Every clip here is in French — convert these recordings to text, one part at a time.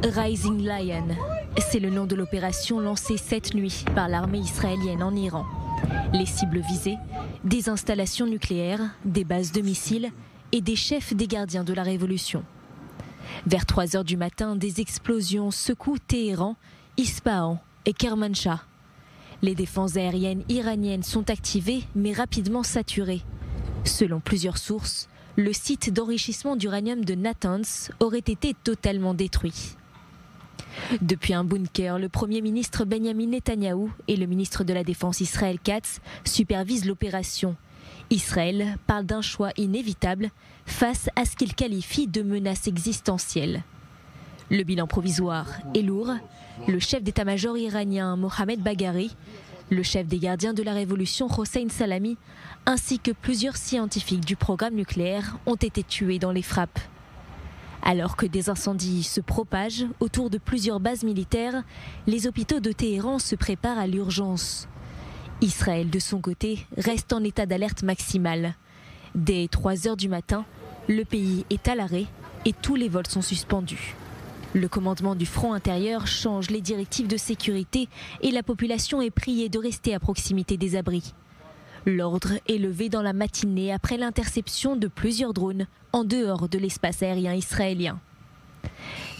Rising Lion, c'est le nom de l'opération lancée cette nuit par l'armée israélienne en Iran. Les cibles visées, des installations nucléaires, des bases de missiles et des chefs des gardiens de la révolution. Vers 3 h du matin, des explosions secouent Téhéran, Ispahan et Kermanshah. Les défenses aériennes iraniennes sont activées mais rapidement saturées. Selon plusieurs sources, le site d'enrichissement d'uranium de Natanz aurait été totalement détruit. Depuis un bunker, le Premier ministre Benjamin Netanyahou et le ministre de la Défense Israël Katz supervisent l'opération. Israël parle d'un choix inévitable face à ce qu'il qualifie de menace existentielle. Le bilan provisoire est lourd. Le chef d'état-major iranien Mohamed Bagheri, le chef des gardiens de la révolution Hossein Salami, ainsi que plusieurs scientifiques du programme nucléaire ont été tués dans les frappes. Alors que des incendies se propagent autour de plusieurs bases militaires, les hôpitaux de Téhéran se préparent à l'urgence. Israël, de son côté, reste en état d'alerte maximale. Dès 3 h du matin, le pays est à l'arrêt et tous les vols sont suspendus. Le commandement du front intérieur change les directives de sécurité et la population est priée de rester à proximité des abris. L'ordre est levé dans la matinée après l'interception de plusieurs drones en dehors de l'espace aérien israélien.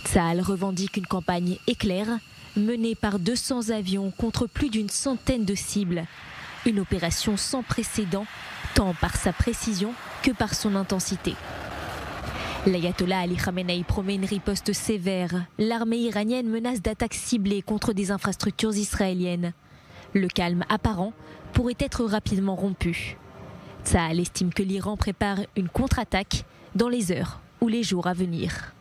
Tsahal revendique une campagne éclair menée par 200 avions contre plus d'une centaine de cibles. Une opération sans précédent, tant par sa précision que par son intensité. L'ayatollah Ali Khamenei promet une riposte sévère. L'armée iranienne menace d'attaques ciblées contre des infrastructures israéliennes. Le calme apparent pourrait être rapidement rompu. Tsahal estime que l'Iran prépare une contre-attaque dans les heures ou les jours à venir.